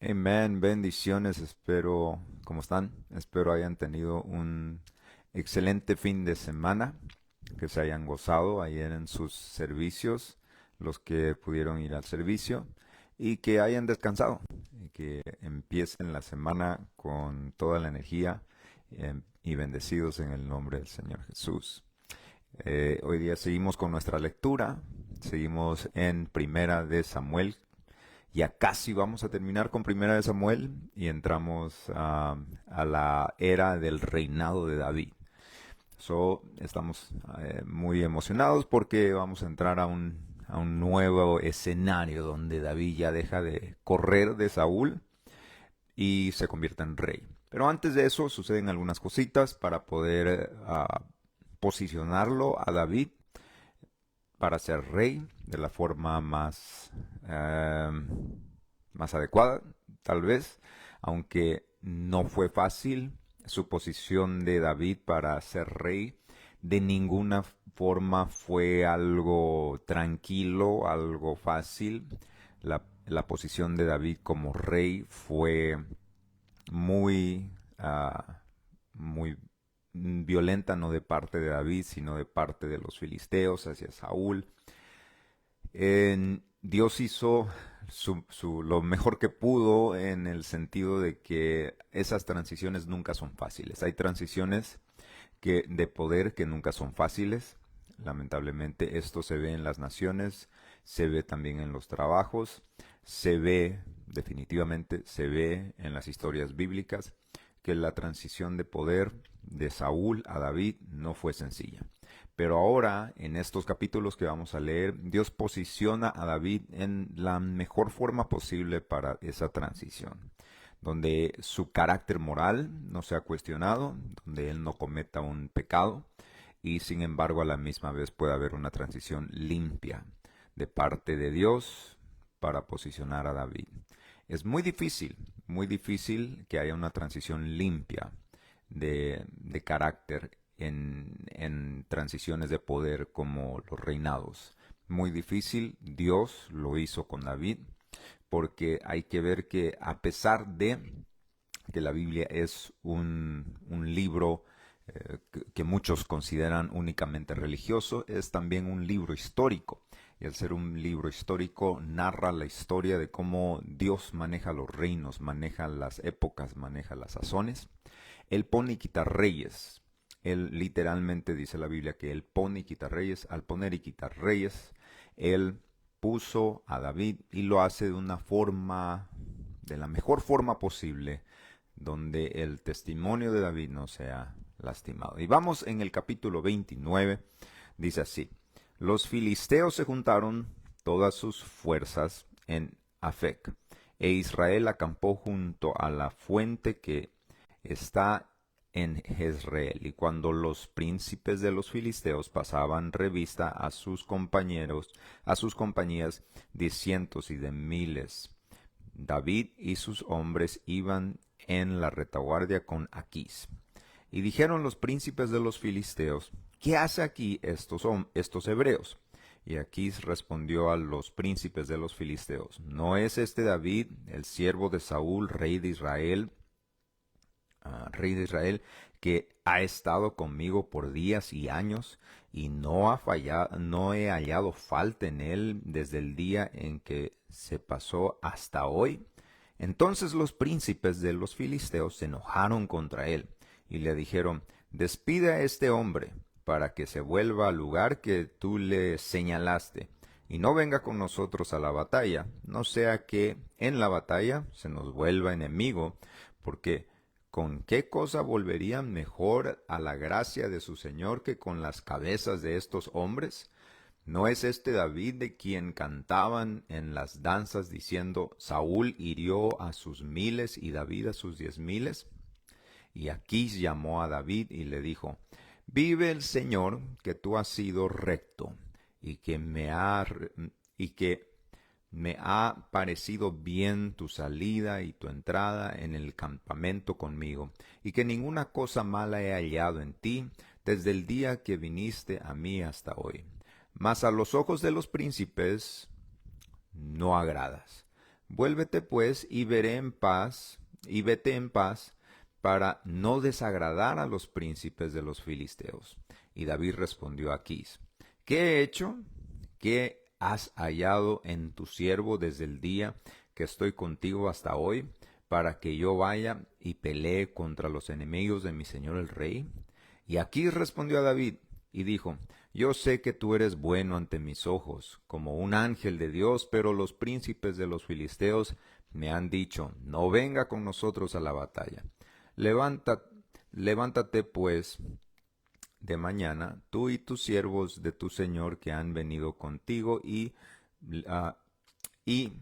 Amén, bendiciones, espero, ¿cómo están? Espero hayan tenido un excelente fin de semana, que se hayan gozado ayer en sus servicios, los que pudieron ir al servicio, y que hayan descansado, y que empiecen la semana con toda la energía y bendecidos en el nombre del Señor Jesús. Hoy día seguimos con nuestra lectura, seguimos en Primera de Samuel. Ya casi vamos a terminar con Primera de Samuel y entramos a la era del reinado de David. Estamos muy emocionados porque vamos a entrar a un nuevo escenario donde David ya deja de correr de Saúl y se convierte en rey. Pero antes de eso suceden algunas cositas para poder posicionarlo a David para ser rey de la forma más adecuada, tal vez, aunque no fue fácil su posición de David para ser rey. De ninguna forma fue algo tranquilo, algo fácil. La posición de David como rey fue muy, muy violenta, no de parte de David, sino de parte de los filisteos hacia Saúl. Dios hizo lo mejor que pudo en el sentido de que esas transiciones nunca son fáciles. Hay transiciones de poder que nunca son fáciles. Lamentablemente esto se ve en las naciones, se ve también en los trabajos, definitivamente se ve en las historias bíblicas que la transición de poder de Saúl a David no fue sencilla. Pero ahora, en estos capítulos que vamos a leer, Dios posiciona a David en la mejor forma posible para esa transición, donde su carácter moral no sea cuestionado, donde él no cometa un pecado y sin embargo a la misma vez puede haber una transición limpia de parte de Dios para posicionar a David. Es muy difícil que haya una transición limpia de carácter en transiciones de poder como los reinados. Muy difícil, Dios lo hizo con David, porque hay que ver que a pesar de que la Biblia es un libro que muchos consideran únicamente religioso, es también un libro histórico. Y al ser un libro histórico, narra la historia de cómo Dios maneja los reinos, maneja las épocas, maneja las sazones. Él pone y quita reyes. Él literalmente dice la Biblia que él pone y quita reyes. Al poner y quitar reyes, él puso a David y lo hace de una forma, de la mejor forma posible, donde el testimonio de David no sea lastimado. Y vamos en el capítulo 29, dice así: los filisteos se juntaron todas sus fuerzas en Afec, e Israel acampó junto a la fuente que está en Jezreel. Y cuando los príncipes de los filisteos pasaban revista a sus compañeros, a sus compañías de cientos y de miles, David y sus hombres iban en la retaguardia con Aquís. Y dijeron los príncipes de los filisteos: ¿qué hace aquí estos hebreos? Y Aquís respondió a los príncipes de los filisteos: ¿no es este David, el siervo de Saúl, rey de Israel, que ha estado conmigo por días y años, y no he hallado falta en él desde el día en que se pasó hasta hoy? Entonces los príncipes de los filisteos se enojaron contra él, y le dijeron: despide a este hombre, para que se vuelva al lugar que tú le señalaste, y no venga con nosotros a la batalla, no sea que en la batalla se nos vuelva enemigo, porque ¿con qué cosa volverían mejor a la gracia de su Señor que con las cabezas de estos hombres? ¿No es este David de quien cantaban en las danzas diciendo: Saúl hirió a sus miles y David a sus 10,000? Y Aquís llamó a David y le dijo: vive el Señor, que tú has sido recto, y y que me ha parecido bien tu salida y tu entrada en el campamento conmigo, y que ninguna cosa mala he hallado en ti desde el día que viniste a mí hasta hoy. Mas a los ojos de los príncipes no agradas, Vuélvete pues y veré en paz, y vete en paz, para no desagradar a los príncipes de los filisteos. Y David respondió a Aquís: ¿Qué he hecho? ¿Qué has hallado en tu siervo desde el día que estoy contigo hasta hoy, para que yo vaya y pelee contra los enemigos de mi señor el rey? Y Aquís respondió a David y dijo: Yo sé que tú eres bueno ante mis ojos, como un ángel de Dios, pero los príncipes de los filisteos me han dicho: No venga con nosotros a la batalla. Levanta, levántate pues de mañana, tú y tus siervos de tu señor que han venido contigo, ah, y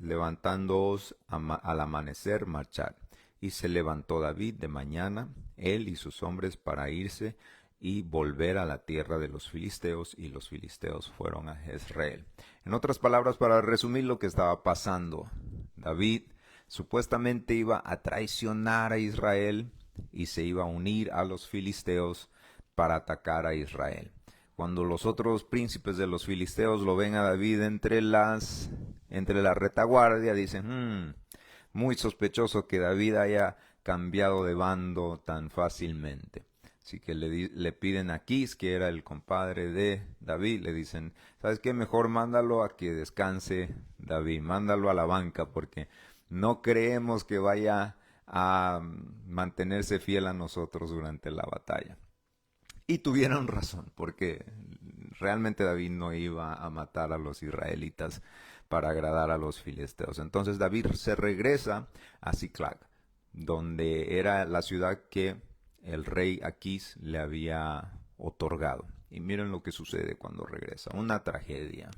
levantándoos al amanecer, marchad. Y se levantó David de mañana, él y sus hombres, para irse y volver a la tierra de los filisteos, y los filisteos fueron a Jezreel. En otras palabras, para resumir lo que estaba pasando, David supuestamente iba a traicionar a Israel y se iba a unir a los filisteos para atacar a Israel. Cuando los otros príncipes de los filisteos lo ven a David entre la retaguardia, dicen: muy sospechoso que David haya cambiado de bando tan fácilmente. Así que le piden a Aquís, que era el compadre de David, le dicen: ¿sabes qué? Mejor mándalo a que descanse David, mándalo a la banca, porque no creemos que vaya a mantenerse fiel a nosotros durante la batalla. Y tuvieron razón, porque realmente David no iba a matar a los israelitas para agradar a los filisteos. Entonces David se regresa a Ziklag, donde era la ciudad que el rey Aquís le había otorgado. Y miren lo que sucede cuando regresa, una tragedia.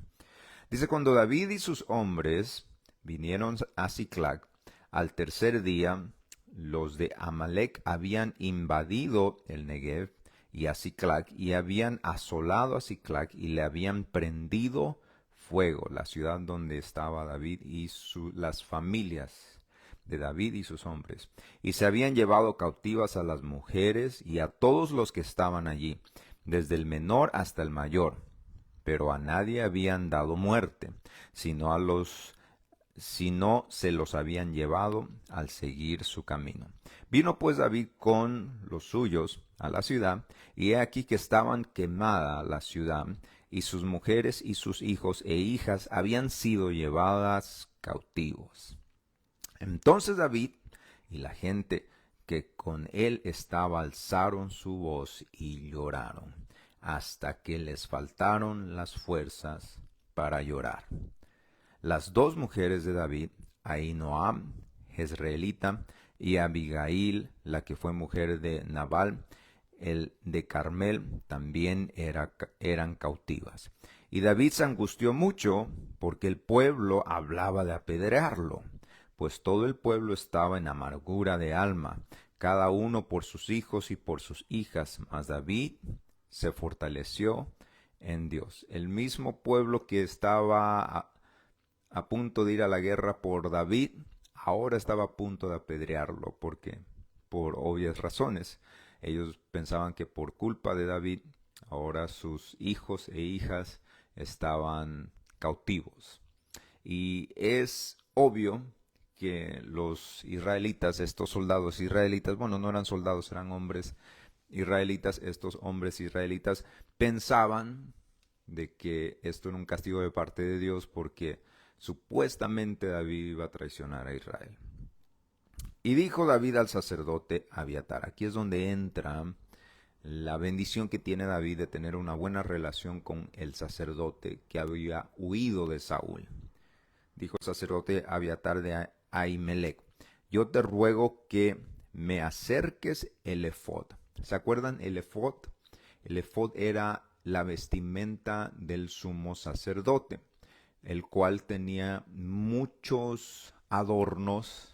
Dice: cuando David y sus hombres vinieron a Ziklag, al tercer día, los de Amalec habían invadido el Negev y a Ziklag, y habían asolado a Ziklag y le habían prendido fuego, la ciudad donde estaba David y las familias de David y sus hombres, y se habían llevado cautivas a las mujeres y a todos los que estaban allí, desde el menor hasta el mayor, pero a nadie habían dado muerte, sino se los habían llevado al seguir su camino. Vino pues David con los suyos a la ciudad, y he aquí que estaban quemada la ciudad, y sus mujeres y sus hijos e hijas habían sido llevadas cautivos. Entonces David y la gente que con él estaba alzaron su voz y lloraron, hasta que les faltaron las fuerzas para llorar. Las dos mujeres de David, Ahinoam, jezreelita, y Abigail, la que fue mujer de Nabal, el de Carmel, también eran cautivas. Y David se angustió mucho porque el pueblo hablaba de apedrearlo, pues todo el pueblo estaba en amargura de alma, cada uno por sus hijos y por sus hijas, mas David se fortaleció en Dios. El mismo pueblo que estaba a punto de ir a la guerra por David, ahora estaba a punto de apedrearlo, porque por obvias razones. Ellos pensaban que por culpa de David, ahora sus hijos e hijas estaban cautivos. Y es obvio que los israelitas, estos soldados israelitas, bueno, no eran soldados, eran hombres israelitas, estos hombres israelitas pensaban de que esto era un castigo de parte de Dios, porque supuestamente David iba a traicionar a Israel. Y dijo David al sacerdote Abiatar: aquí es donde entra la bendición que tiene David de tener una buena relación con el sacerdote que había huido de Saúl. Dijo el sacerdote Abiatar de Ahimelech: yo te ruego que me acerques el efod. ¿Se acuerdan el efod? El efod era la vestimenta del sumo sacerdote, el cual tenía muchos adornos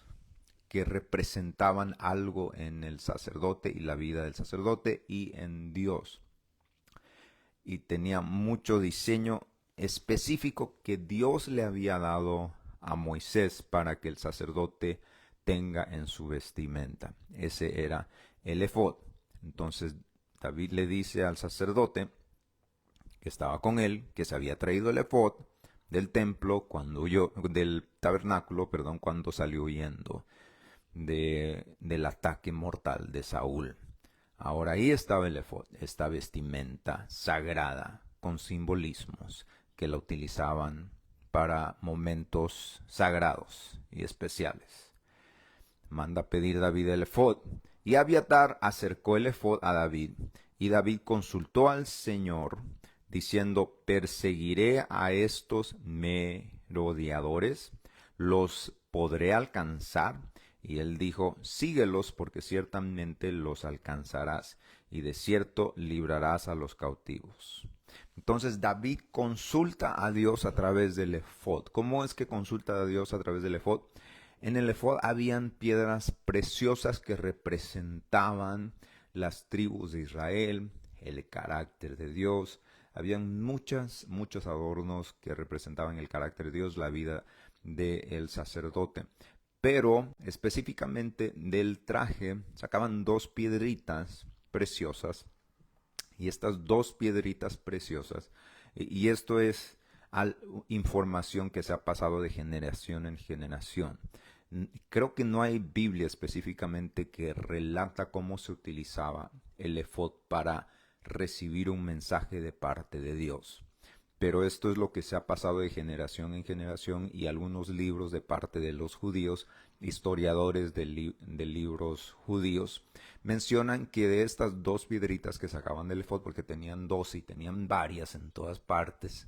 que representaban algo en el sacerdote y la vida del sacerdote y en Dios. Y tenía mucho diseño específico que Dios le había dado a Moisés para que el sacerdote tenga en su vestimenta. Ese era el efod. Entonces David le dice al sacerdote que estaba con él, que se había traído el efod del templo cuando huyó, del tabernáculo, perdón, cuando salió huyendo del ataque mortal de Saúl. Ahora ahí estaba el efod, esta vestimenta sagrada con simbolismos que la utilizaban para momentos sagrados y especiales. Manda pedir David el efod, y Abiatar acercó el efod a David, y David consultó al Señor, diciendo: ¿perseguiré a estos merodeadores? ¿Los podré alcanzar? Y él dijo: síguelos, porque ciertamente los alcanzarás, y de cierto librarás a los cautivos. Entonces David consulta a Dios a través del efod. ¿Cómo es que consulta a Dios a través del efod? En el efod habían piedras preciosas que representaban las tribus de Israel, el carácter de Dios. Habían muchos adornos que representaban el carácter de Dios, la vida del sacerdote. Pero específicamente del traje sacaban dos piedritas preciosas, y estas dos piedritas preciosas, y esto es información que se ha pasado de generación en generación. Creo que no hay Biblia específicamente que relata cómo se utilizaba el efod para recibir un mensaje de parte de Dios. Pero esto es lo que se ha pasado de generación en generación, y algunos libros de parte de los judíos, historiadores de libros judíos, mencionan que de estas dos piedritas que sacaban del efod, porque tenían dos y tenían varias en todas partes,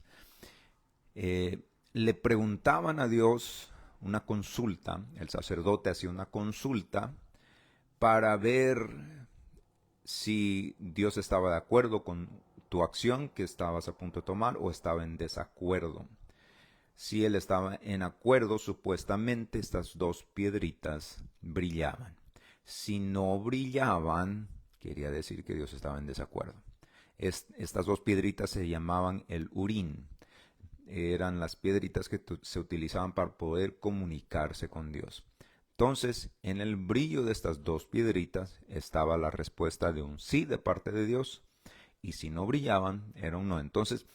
le preguntaban a Dios una consulta, el sacerdote hacía una consulta para ver si Dios estaba de acuerdo con tu acción que estabas a punto de tomar o estaba en desacuerdo. Si él estaba en acuerdo, supuestamente estas dos piedritas brillaban. Si no brillaban, quería decir que Dios estaba en desacuerdo. Estas dos piedritas se llamaban el Urín. Eran las piedritas que se utilizaban para poder comunicarse con Dios. Entonces, en el brillo de estas dos piedritas estaba la respuesta de un sí de parte de Dios, y si no brillaban, era un no. Entonces,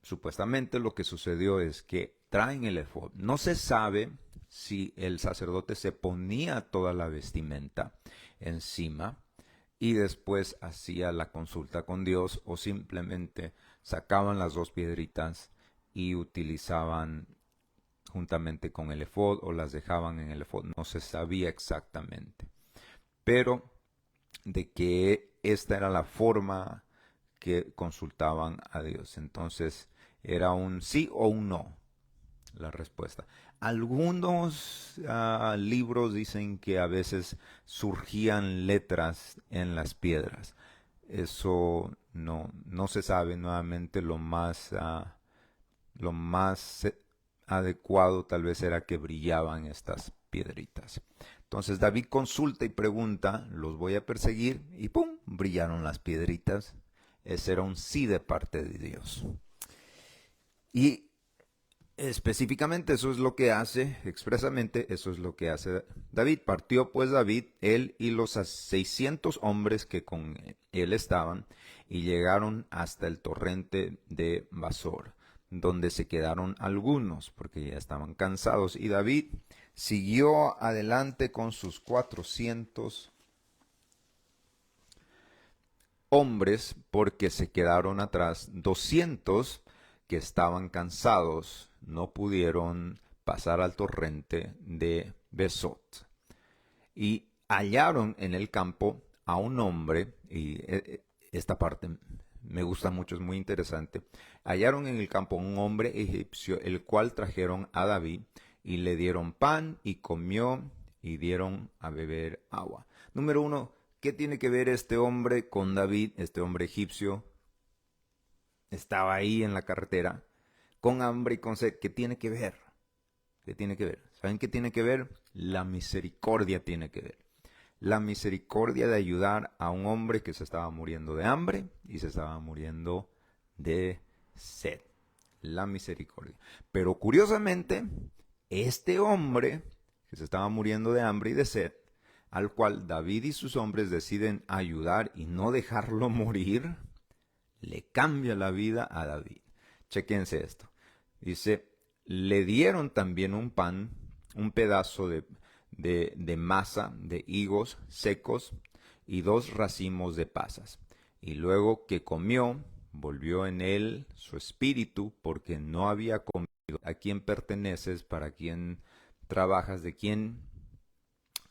supuestamente lo que sucedió es que traen el efod. No se sabe si el sacerdote se ponía toda la vestimenta encima y después hacía la consulta con Dios, o simplemente sacaban las dos piedritas y utilizaban juntamente con el efod, o las dejaban en el efod. No se sabía exactamente, pero de que esta era la forma que consultaban a Dios. Entonces era un sí o un no la respuesta. Algunos libros dicen que a veces surgían letras en las piedras. Eso no se sabe. Nuevamente lo más adecuado tal vez era que brillaban estas piedritas. Entonces David consulta y pregunta: ¿los voy a perseguir? Y ¡pum!, brillaron las piedritas. Ese era un sí de parte de Dios. Y específicamente eso es lo que hace, expresamente eso es lo que hace David. Partió pues David, él y los 600 hombres que con él estaban, y llegaron hasta el torrente de Basor, donde se quedaron algunos, porque ya estaban cansados. Y David siguió adelante con sus 400 hombres, porque se quedaron atrás 200 que estaban cansados, no pudieron pasar al torrente de Besot. Y hallaron en el campo a un hombre, y esta parte me gusta mucho, es muy interesante. Hallaron en el campo un hombre egipcio, el cual trajeron a David, y le dieron pan y comió, y dieron a beber agua. Número uno, ¿qué tiene que ver este hombre con David? Este hombre egipcio estaba ahí en la carretera, con hambre y con sed. ¿Qué tiene que ver? ¿Qué tiene que ver? ¿Saben qué tiene que ver? La misericordia tiene que ver. La misericordia de ayudar a un hombre que se estaba muriendo de hambre y se estaba muriendo de sed. La misericordia. Pero curiosamente, este hombre que se estaba muriendo de hambre y de sed, al cual David y sus hombres deciden ayudar y no dejarlo morir, le cambia la vida a David. Chequense esto. Dice: Le dieron también un pan, un pedazo de masa de higos secos y 2 racimos de pasas. Y luego que comió, volvió en él su espíritu, porque no había comido. ¿A quién perteneces? ¿Para quién trabajas? ¿De quién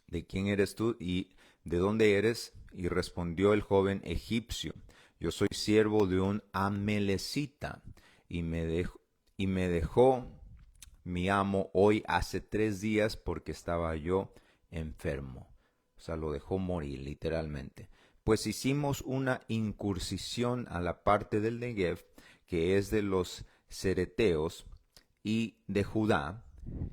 eres tú? ¿Y de dónde eres? Y respondió el joven egipcio: yo soy siervo de un amelecita, y me dejó mi amo hoy hace 3 días porque estaba yo enfermo. O sea, lo dejó morir literalmente. Pues hicimos una incursión a la parte del Negev, que es de los cereteos y de Judá,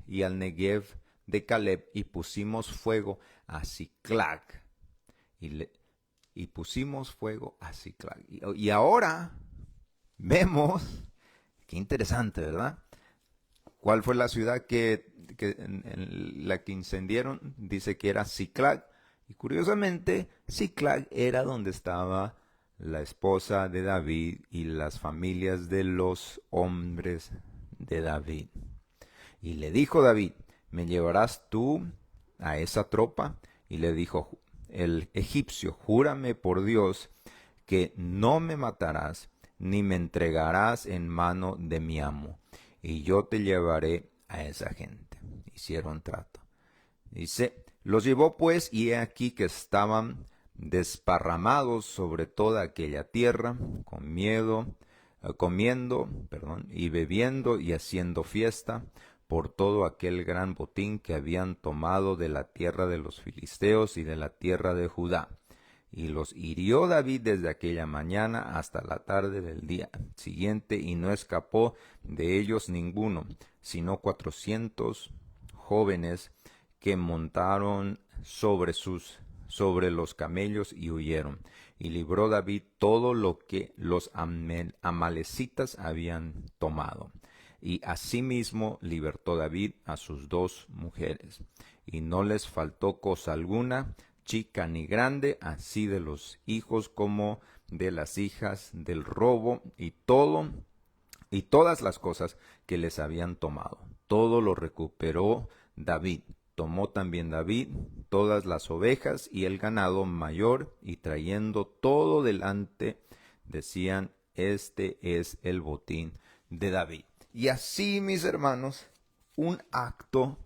y al Negev de Caleb, y pusimos fuego a Siclag. Y, y pusimos fuego a Siclag. Y ahora vemos, qué interesante, ¿verdad? ¿Cuál fue la ciudad en la que incendiaron? Dice que era Siclag. Y curiosamente, Siclag era donde estaba la esposa de David y las familias de los hombres de David. Y le dijo David: ¿me llevarás tú a esa tropa? Y le dijo el egipcio: júrame por Dios que no me matarás ni me entregarás en mano de mi amo, y yo te llevaré a esa gente. Hicieron trato. Dice: los llevó pues, y he aquí que estaban desparramados sobre toda aquella tierra, comiendo, y bebiendo y haciendo fiesta por todo aquel gran botín que habían tomado de la tierra de los filisteos y de la tierra de Judá. Y los hirió David desde aquella mañana hasta la tarde del día siguiente, y no escapó de ellos ninguno, sino 400 jóvenes que montaron sobre los camellos y huyeron. Y libró David todo lo que los amalecitas habían tomado. Y asimismo libertó David a sus 2 mujeres. Y no les faltó cosa alguna, chica ni grande, así de los hijos como de las hijas, del robo y todas las cosas que les habían tomado. Todo lo recuperó David. Tomó también David todas las ovejas y el ganado mayor, y trayendo todo delante, decían: este es el botín de David. Y así, mis hermanos, un acto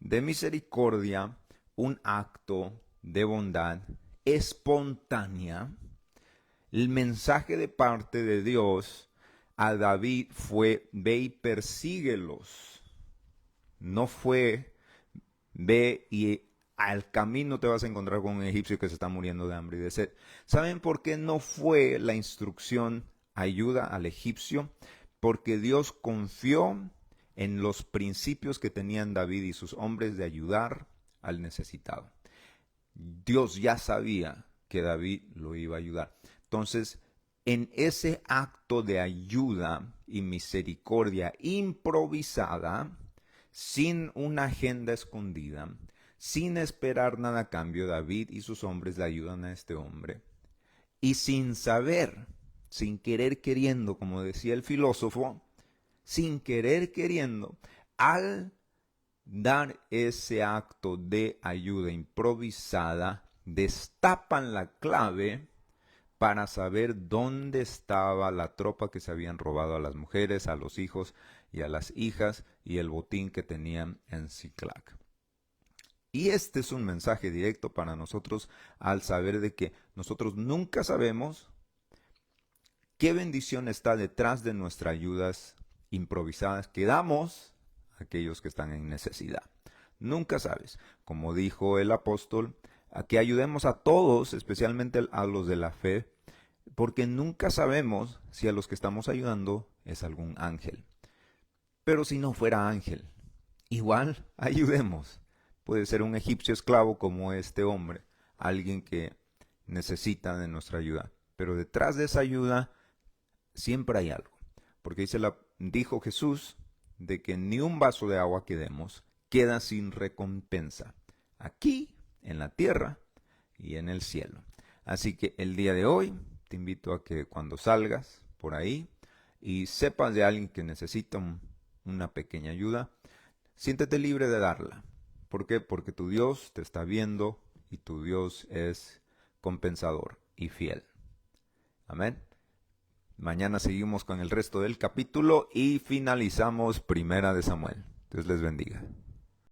de misericordia, un acto de bondad espontánea. El mensaje de parte de Dios a David fue: ve y persíguelos. No fue: ve y al camino te vas a encontrar con un egipcio que se está muriendo de hambre y de sed. ¿Saben por qué no fue la instrucción ayuda al egipcio? Porque Dios confió en los principios que tenían David y sus hombres de ayudar al necesitado. Dios ya sabía que David lo iba a ayudar. Entonces, en ese acto de ayuda y misericordia improvisada, sin una agenda escondida, sin esperar nada a cambio, David y sus hombres le ayudan a este hombre. Y sin saber, sin querer queriendo, como decía el filósofo, sin querer queriendo, al dar ese acto de ayuda improvisada, destapan la clave para saber dónde estaba la tropa que se habían robado a las mujeres, a los hijos y a las hijas, y el botín que tenían en Siclag. Y este es un mensaje directo para nosotros, al saber de que nosotros nunca sabemos qué bendición está detrás de nuestras ayudas improvisadas que damos a aquellos que están en necesidad. Nunca sabes. Como dijo el apóstol, a que ayudemos a todos, especialmente a los de la fe, porque nunca sabemos si a los que estamos ayudando es algún ángel. Pero si no fuera ángel, igual ayudemos. Puede ser un egipcio esclavo como este hombre, alguien que necesita de nuestra ayuda. Pero detrás de esa ayuda siempre hay algo. Porque dijo Jesús de que ni un vaso de agua que demos queda sin recompensa, aquí, en la tierra y en el cielo. Así que el día de hoy te invito a que cuando salgas por ahí y sepas de alguien que necesita una pequeña ayuda, siéntete libre de darla. ¿Por qué? Porque tu Dios te está viendo y tu Dios es compensador y fiel. Amén. Mañana seguimos con el resto del capítulo y finalizamos Primera de Samuel. Dios les bendiga.